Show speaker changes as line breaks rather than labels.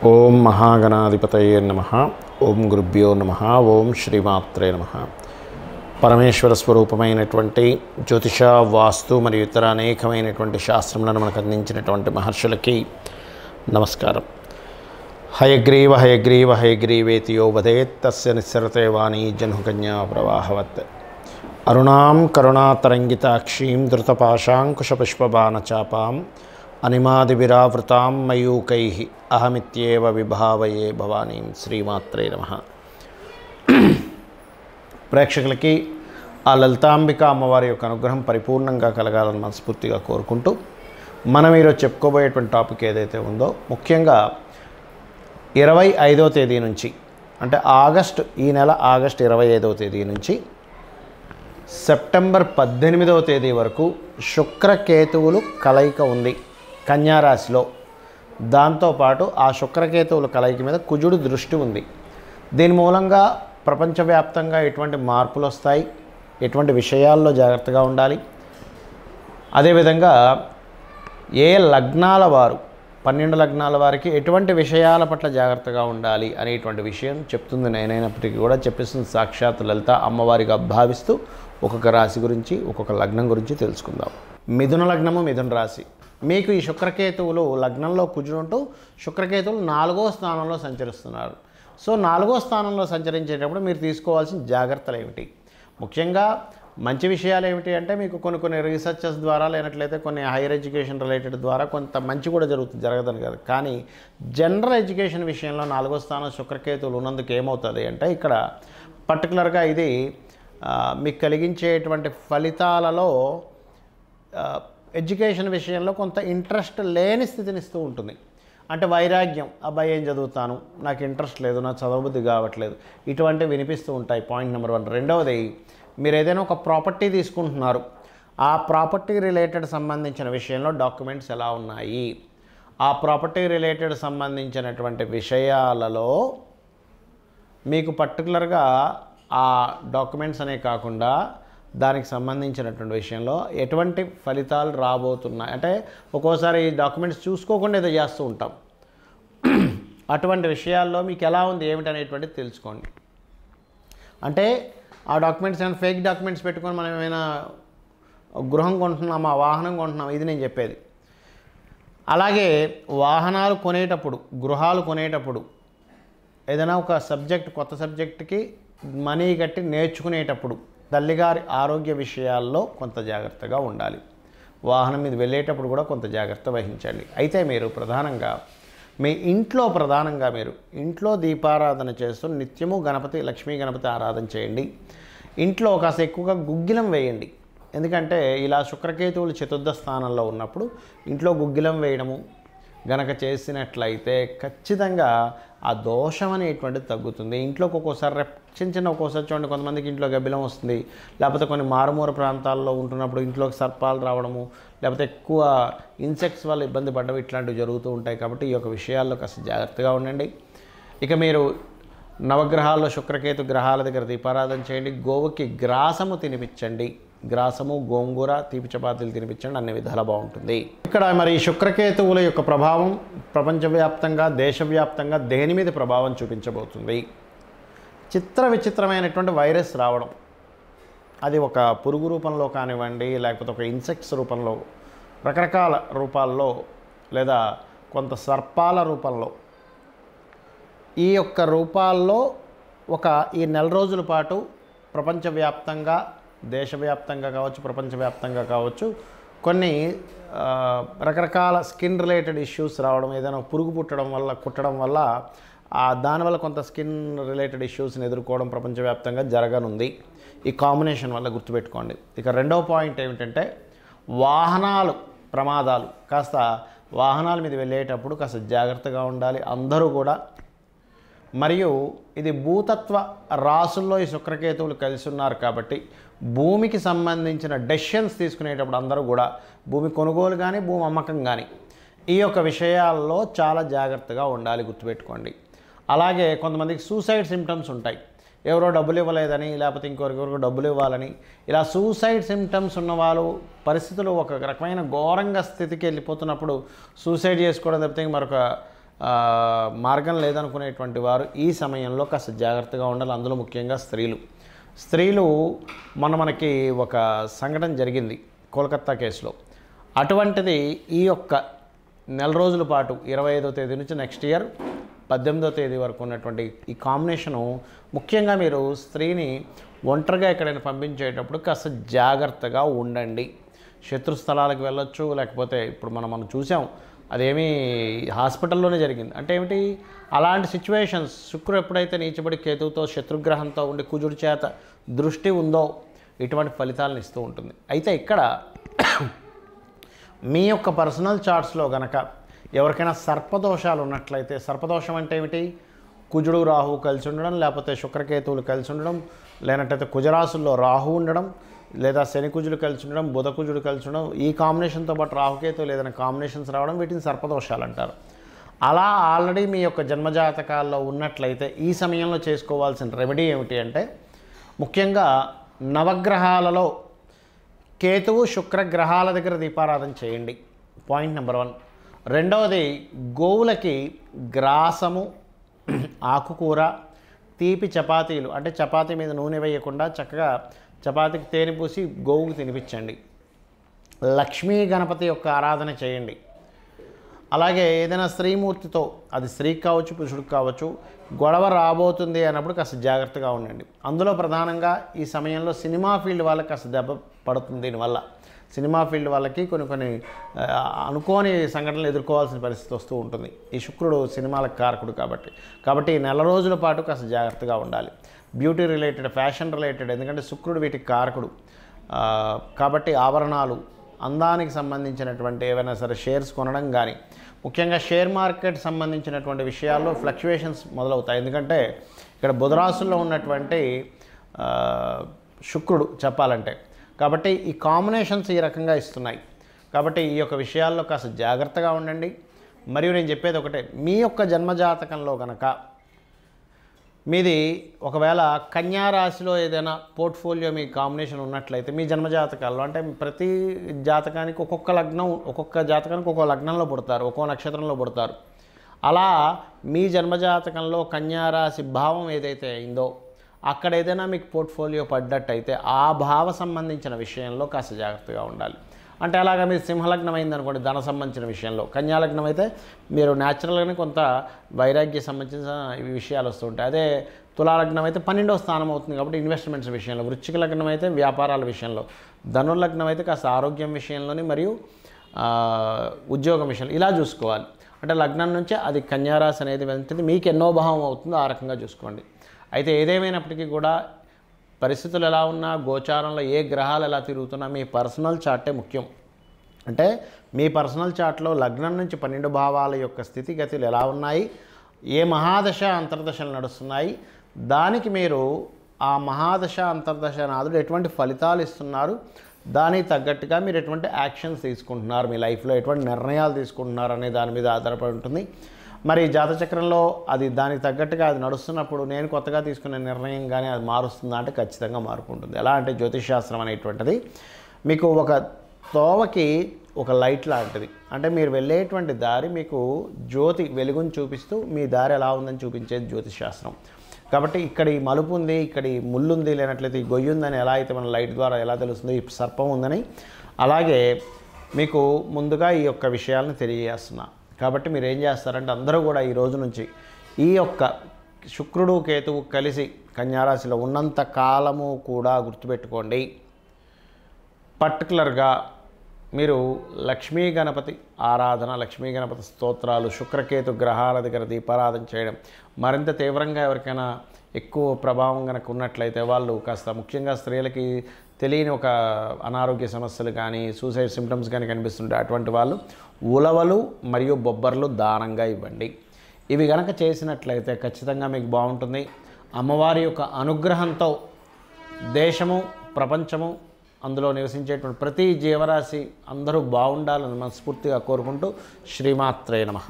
ఓం మహాగణాధిపతయే నమః. ఓం గురుభ్యో నమః. ఓం శ్రీమాత్రే నమః. పరమేశ్వర స్వరూపమైనటువంటి జ్యోతిష, వాస్తు మరియు ఇతర అనేకమైనటువంటి శాస్త్రములను మనకు అందించినటువంటి మహర్షులకి నమస్కారం. హయగ్రీవ హయగ్రీవ హయగ్రీవేతి యో వదేత్ తస్య నిస్సరతే వాణీ జహ్నుకన్యా ప్రవాహవత్. అరుణాం కరుణాతరంగితాక్షీం ధృతపాశాంకుశపుష్పబాణచాపాం అనిమాదివిరావృతాం మయూకైః అహమిత్యేవ విభావయే భవానీం. శ్రీమాత్రే నమః. ప్రేక్షకులకి ఆ లలితాంబిక అమ్మవారి యొక్క అనుగ్రహం పరిపూర్ణంగా కలగాలని మనస్ఫూర్తిగా కోరుకుంటూ మనం ఈరోజు చెప్పుకోబోయేటువంటి టాపిక్ ఏదైతే ఉందో, ముఖ్యంగా 25వ తేదీ నుంచి, అంటే ఈ నెల ఆగస్టు 25వ తేదీ నుంచి సెప్టెంబర్ 18వ తేదీ వరకు శుక్రకేతువులు కలయిక ఉంది కన్యారాశిలో. దాంతోపాటు ఆ శుక్రకేతువుల కలయిక మీద కుజుడు దృష్టి ఉంది. దీని మూలంగా ప్రపంచవ్యాప్తంగా ఎటువంటి మార్పులు వస్తాయి, ఎటువంటి విషయాల్లో జాగ్రత్తగా ఉండాలి, అదేవిధంగా ఏ లగ్నాల వారు 12 లగ్నాల వారికి ఎటువంటి విషయాల పట్ల జాగ్రత్తగా ఉండాలి అనేటువంటి విషయం చెప్తుంది నేనైనప్పటికీ కూడా చెప్పిస్తుంది సాక్షాత్ లలిత అమ్మవారిగా భావిస్తూ ఒక్కొక్క రాశి గురించి, ఒక్కొక్క లగ్నం గురించి తెలుసుకుందాం. మిథున లగ్నము, మిథున రాశి. మీకు ఈ శుక్రకేతువులు లగ్నంలో కుజుంటూ శుక్రకేతువులు 4వ స్థానంలో సంచరిస్తున్నారు. సో 4వ స్థానంలో సంచరించేటప్పుడు మీరు తీసుకోవాల్సిన జాగ్రత్తలు ఏమిటి, ముఖ్యంగా మంచి విషయాలు ఏమిటి అంటే, మీకు కొన్ని రీసెర్చెస్ ద్వారా లేనట్లయితే కొన్ని హైయర్ ఎడ్యుకేషన్ రిలేటెడ్ ద్వారా కొంత మంచి కూడా జరగదని కాదు, కానీ జనరల్ ఎడ్యుకేషన్ విషయంలో 4వ స్థానం శుక్రకేతువులు ఉన్నందుకు ఏమవుతుంది అంటే, ఇక్కడ పర్టికులర్గా ఇది మీకు కలిగించేటువంటి ఫలితాలలో ఎడ్యుకేషన్ విషయంలో కొంత ఇంట్రెస్ట్ లేని స్థితిని ఇస్తూ ఉంటుంది. అంటే వైరాగ్యం, అబ్బాయి ఏం చదువుతాను, నాకు ఇంట్రెస్ట్ లేదు, నాకు చదవబుద్ధి కావట్లేదు, ఇటువంటివి వినిపిస్తూ ఉంటాయి. Point number 1. రెండవది, మీరు ఏదైనా ఒక ప్రాపర్టీ తీసుకుంటున్నారు, ఆ ప్రాపర్టీ రిలేటెడ్ సంబంధించిన విషయంలో డాక్యుమెంట్స్ ఎలా ఉన్నాయి, ఆ ప్రాపర్టీ రిలేటెడ్ సంబంధించినటువంటి విషయాలలో మీకు పర్టికులర్గా ఆ డాక్యుమెంట్స్ అనే కాకుండా దానికి సంబంధించినటువంటి విషయంలో ఎటువంటి ఫలితాలు రాబోతున్నాయి అంటే, ఒక్కోసారి ఈ డాక్యుమెంట్స్ చూసుకోకుండా ఏదో చేస్తూ ఉంటాం. అటువంటి విషయాల్లో మీకు ఎలా ఉంది ఏమిటి అనేటువంటిది తెలుసుకోండి. అంటే ఆ డాక్యుమెంట్స్ ఏమైనా ఫేక్ డాక్యుమెంట్స్ పెట్టుకొని మనం ఏమైనా గృహం కొంటున్నామా, వాహనం కొంటున్నామా, ఇది నేను చెప్పేది. అలాగే వాహనాలు కొనేటప్పుడు, గృహాలు కొనేటప్పుడు, ఏదైనా ఒక సబ్జెక్ట్, కొత్త సబ్జెక్టుకి మనీ కట్టి నేర్చుకునేటప్పుడు తల్లిగారి ఆరోగ్య విషయాల్లో కొంత జాగ్రత్తగా ఉండాలి. వాహనం మీద వెళ్ళేటప్పుడు కూడా కొంత జాగ్రత్త వహించండి. అయితే మీరు ప్రధానంగా మీ ఇంట్లో దీపారాధన చేస్తూ నిత్యము గణపతి, లక్ష్మీ గణపతి ఆరాధన చేయండి. ఇంట్లో కాస్త ఎక్కువగా గుగ్గిలం వేయండి. ఎందుకంటే ఇలా శుక్రకేతువులు చతుర్థ స్థానంలో ఉన్నప్పుడు ఇంట్లో గుగ్గిలం వేయడము గనక చేసినట్లయితే ఖచ్చితంగా ఆ దోషం అనేటువంటిది తగ్గుతుంది. ఇంట్లోకి ఒక్కోసారి ఒక్కోసారి చూడండి, కొంతమందికి ఇంట్లో గబ్బిలం వస్తుంది, లేకపోతే కొన్ని మారుమూల ప్రాంతాల్లో ఉంటున్నప్పుడు ఇంట్లోకి సర్పాలు రావడము, లేకపోతే ఎక్కువ ఇన్సెక్ట్స్ వల్ల ఇబ్బంది పడడం, ఇట్లాంటివి జరుగుతూ ఉంటాయి. కాబట్టి ఈ యొక్క విషయాల్లో కాస్త జాగ్రత్తగా ఉండండి. ఇక మీరు నవగ్రహాల్లో శుక్రకేతు గ్రహాల దగ్గర దీపారాధన చేయండి. గోవుకి గ్రాసము తినిపించండి. గ్రాసము, గోంగూర, తీపి చపాతీలు తినిపించండి, అన్ని విధాలా బాగుంటుంది. ఇక్కడ మరి శుక్రకేతువుల యొక్క ప్రభావం ప్రపంచవ్యాప్తంగా, దేశవ్యాప్తంగా దేని మీద ప్రభావం చూపించబోతుంది? విచిత్రమైనటువంటి వైరస్ రావడం, అది ఒక పురుగు రూపంలో కానివ్వండి, లేకపోతే ఒక ఇన్సెక్ట్స్ రూపంలో, రకరకాల రూపాల్లో, లేదా కొంత సర్పాల రూపంలో, ఈ యొక్క రూపాల్లో ఈ నెల రోజుల పాటు ప్రపంచవ్యాప్తంగా, దేశవ్యాప్తంగా కావచ్చు, ప్రపంచవ్యాప్తంగా కావచ్చు, కొన్ని రకరకాల స్కిన్ రిలేటెడ్ ఇష్యూస్ రావడం, ఏదైనా పురుగు కుట్టడం వల్ల దానివల్ల కొంత స్కిన్ రిలేటెడ్ ఇష్యూస్ని ఎదుర్కోవడం ప్రపంచవ్యాప్తంగా జరగనుంది. ఈ కాంబినేషన్ వల్ల గుర్తుపెట్టుకోండి. ఇక రెండవ పాయింట్ ఏమిటంటే, వాహనాలు ప్రమాదాలు. కాస్త వాహనాల మీద వెళ్ళేటప్పుడు కాస్త జాగ్రత్తగా ఉండాలి అందరూ కూడా. మరియు ఇది భూతత్వ రాసుల్లో ఈ శుక్రకేతువులు కలిసి ఉన్నారు కాబట్టి భూమికి సంబంధించిన డెసిషన్స్ తీసుకునేటప్పుడు అందరూ కూడా, భూమి కొనుగోలు కానీ, భూమి అమ్మకం కానీ, ఈ యొక్క విషయాల్లో చాలా జాగ్రత్తగా ఉండాలి, గుర్తుపెట్టుకోండి. అలాగే కొంతమందికి సూసైడ్ సిమ్టమ్స్ ఉంటాయి. ఎవరో డబ్బులు ఇవ్వలేదని, లేకపోతే ఇంకొకరికి డబ్బులు ఇవ్వాలని, ఇలా సూసైడ్ సిమ్టమ్స్ ఉన్న వాళ్ళు పరిస్థితులు ఒక రకమైన ఘోరంగా స్థితికి వెళ్ళిపోతున్నప్పుడు సూసైడ్ చేసుకోవడం తప్పితే మరొక మార్గం లేదనుకునేటువంటి వారు ఈ సమయంలో కాస్త జాగ్రత్తగా ఉండాలి. అందులో ముఖ్యంగా స్త్రీలు మనకి ఒక సంఘటన జరిగింది కోల్కత్తా కేసులో. అటువంటిది ఈ యొక్క నెల రోజుల పాటు 25వ తేదీ నుంచి నెక్స్ట్ ఇయర్ 18వ తేదీ వరకు ఉన్నటువంటి ఈ కాంబినేషను ముఖ్యంగా మీరు స్త్రీని ఒంటరిగా ఎక్కడైనా పంపించేటప్పుడు కాస్త జాగ్రత్తగా ఉండండి. శత్రుస్థలాలకు వెళ్ళొచ్చు, లేకపోతే ఇప్పుడు మనం చూసాం అదేమీ హాస్పిటల్లోనే జరిగింది. అంటే ఏమిటి, అలాంటి సిచ్యువేషన్స్ శుక్రుడు ఎప్పుడైతే నీచబడి కేతువుతో శత్రుగ్రహంతో ఉండి కుజుడి చేత దృష్టి ఉందో ఇటువంటి ఫలితాలను ఇస్తూ ఉంటుంది. అయితే ఇక్కడ మీ యొక్క పర్సనల్ చార్ట్స్లో గనక ఎవరికైనా సర్పదోషాలు ఉన్నట్లయితే, సర్పదోషం అంటే ఏమిటి, కుజుడు రాహువు కలిసి ఉండడం, లేకపోతే శుక్రకేతువులు కలిసి ఉండడం, లేనట్టయితే కుజరాశుల్లో రాహు ఉండడం, లేదా శని కుజులు కలిసి ఉండడం, బుధ కుజుడు కలిసి ఉండడం, ఈ కాంబినేషన్తో పాటు రాహుకేతువులు ఏదైనా కాంబినేషన్స్ రావడం, వీటిని సర్పదోషాలు అంటారు. అలా ఆల్రెడీ మీ యొక్క జన్మజాతకాల్లో ఉన్నట్లయితే ఈ సమయంలో చేసుకోవాల్సిన రెమెడీ ఏమిటి అంటే, ముఖ్యంగా నవగ్రహాలలో కేతువు శుక్రగ్రహాల దగ్గర దీపారాధన చేయండి. Point number 1. రెండవది, గోవులకి గ్రాసము, ఆకుకూర, తీపి చపాతీలు, అంటే చపాతీ మీద నూనె వేయకుండా చక్కగా చపాతీకి తేనె పూసి గోవుకు తినిపించండి. లక్ష్మీ గణపతి యొక్క ఆరాధన చేయండి. అలాగే ఏదైనా స్త్రీమూర్తితో, అది స్త్రీకి కావచ్చు పురుషుడికి కావచ్చు, గొడవ రాబోతుంది అన్నప్పుడు కాస్త జాగ్రత్తగా ఉండండి. అందులో ప్రధానంగా ఈ సమయంలో సినిమా ఫీల్డ్ వాళ్ళకి కాస్త దెబ్బ పడుతుంది. దీనివల్ల సినిమా ఫీల్డ్ వాళ్ళకి కొన్ని అనుకోని సంఘటనలు ఎదుర్కోవాల్సిన పరిస్థితి వస్తూ ఉంటుంది. ఈ శుక్రుడు సినిమాలకు కారకుడు కాబట్టి ఈ నెల రోజుల పాటు కాస్త జాగ్రత్తగా ఉండాలి. బ్యూటీ రిలేటెడ్, ఫ్యాషన్ రిలేటెడ్, ఎందుకంటే శుక్రుడు వీటికి కారకుడు కాబట్టి ఆభరణాలు, అందానికి సంబంధించినటువంటి ఏవైనా సరే షేర్స్ కొనడం కానీ, ముఖ్యంగా షేర్ మార్కెట్ సంబంధించినటువంటి విషయాల్లో ఫ్లక్చువేషన్స్ మొదలవుతాయి. ఎందుకంటే ఇక్కడ బుధరాశుల్లో ఉన్నటువంటి శుక్రుడు చెప్పాలంటే, కాబట్టి ఈ కాంబినేషన్స్ ఈ రకంగా ఇస్తున్నాయి. కాబట్టి ఈ యొక్క విషయాల్లో కాస్త జాగ్రత్తగా ఉండండి. మరియు నేను చెప్పేది ఒకటే, మీ యొక్క జన్మజాతకంలో కనుక మీది ఒకవేళ కన్యా రాశిలో ఏదైనా పోర్ట్ఫోలియో మీ కాంబినేషన్ ఉన్నట్లయితే, మీ జన్మజాతకాల్లో, అంటే ప్రతి జాతకానికి ఒక్కొక్క జాతకానికి ఒక్కో లగ్నంలో పుడతారు, ఒక్కో నక్షత్రంలో పుడతారు. అలా మీ జన్మజాతకంలో కన్యా రాశి భావం ఏదైతే అయిందో అక్కడ ఏదైనా మీకు పోర్ట్ఫోలియో పడ్డట్టయితే ఆ భావ సంబంధించిన విషయంలో కాస్త జాగ్రత్తగా ఉండాలి. అంటే అలాగా మీరు సింహలగ్నం అయిందనుకోండి, ధన సంబంధించిన విషయంలో, కన్యాలగ్నం అయితే మీరు న్యాచురల్గానే కొంత వైరాగ్య సంబంధించిన విషయాలు వస్తుంటాయి. అదే తులాలగ్నం అయితే 12వ స్థానం అవుతుంది కాబట్టి ఇన్వెస్ట్మెంట్స్ విషయంలో, వృశ్చిక లగ్నం అయితే వ్యాపారాల విషయంలో, ధనుర్లగ్నం అయితే కాస్త ఆరోగ్యం విషయంలోని మరియు ఉద్యోగం విషయంలో ఇలా చూసుకోవాలి. అంటే లగ్నం నుంచి అది కన్యారాశి అనేది వెళ్తుంది, మీకు ఎన్నో భావం అవుతుందో ఆ రకంగా చూసుకోండి. అయితే ఏదేమైనప్పటికీ కూడా పరిస్థితులు ఎలా ఉన్నా, గోచారంలో ఏ గ్రహాలు ఎలా తిరుగుతున్నా మీ పర్సనల్ చార్టే ముఖ్యం. అంటే మీ పర్సనల్ చార్ట్లో లగ్నం నుంచి 12 భావాల యొక్క స్థితిగతులు ఎలా ఉన్నాయి, ఏ మహాదశ అంతర్దశలు నడుస్తున్నాయి, దానికి మీరు ఆ మహాదశ అంతర్దశ నాదుడు ఎటువంటి ఫలితాలు ఇస్తున్నారు, దానికి తగ్గట్టుగా మీరు ఎటువంటి యాక్షన్స్ తీసుకుంటున్నారు, మీ లైఫ్లో ఎటువంటి నిర్ణయాలు తీసుకుంటున్నారు అనే దాని మీద ఆధారపడి ఉంటుంది. మరి జాతచక్రంలో అది దానికి తగ్గట్టుగా అది నడుస్తున్నప్పుడు నేను కొత్తగా తీసుకునే నిర్ణయం కానీ అది మారుస్తుందా అంటే ఖచ్చితంగా మార్పు ఉంటుంది. ఎలా అంటే జ్యోతిష్ శాస్త్రం అనేటువంటిది మీకు ఒక తోవకి ఒక లైట్ లాంటిది. అంటే మీరు వెళ్ళేటువంటి దారి మీకు జ్యోతి వెలుగుని చూపిస్తూ మీ దారి ఎలా ఉందని చూపించేది జ్యోతిష్ శాస్త్రం. కాబట్టి ఇక్కడ ఈ మలుపు ఉంది, ఇక్కడ ఈ ముళ్ళు ఉంది, లేనట్లయితే ఈ గొయ్యి ఉందని ఎలా అయితే మన లైట్ ద్వారా ఎలా తెలుస్తుందో ఈ సర్పం ఉందని, అలాగే మీకు ముందుగా ఈ యొక్క విషయాలను తెలియజేస్తున్నా. కాబట్టి మీరు ఏం చేస్తారంటే అందరూ కూడా ఈ రోజు నుంచి ఈ యొక్క శుక్రుడు కేతువు కలిసి కన్యారాశిలో ఉన్నంత కాలము కూడా గుర్తుపెట్టుకోండి, పర్టికులర్గా మీరు లక్ష్మీ గణపతి ఆరాధన, లక్ష్మీ గణపతి స్తోత్రాలు, శుక్రకేతు గ్రహాల దగ్గర దీపారాధన చేయడం, మరింత తీవ్రంగా ఎవరికైనా ఎక్కువ ప్రభావం కనుక ఉన్నట్లయితే వాళ్ళు కాస్త, ముఖ్యంగా స్త్రీలకి తెలియని ఒక అనారోగ్య సమస్యలు కానీ సూసైడ్ సిమ్టమ్స్ కానీ కనిపిస్తుంటే అటువంటి వాళ్ళు ఉలవలు మరియు బొబ్బర్లు దానంగా ఇవ్వండి. ఇవి కనుక చేసినట్లయితే ఖచ్చితంగా మీకు బాగుంటుంది. అమ్మవారి యొక్క అనుగ్రహంతో దేశము, ప్రపంచము, అందులో నివసించేటువంటి ప్రతి జీవరాశి అందరూ బాగుండాలని మనస్ఫూర్తిగా కోరుకుంటూ శ్రీమాత్రే నమః.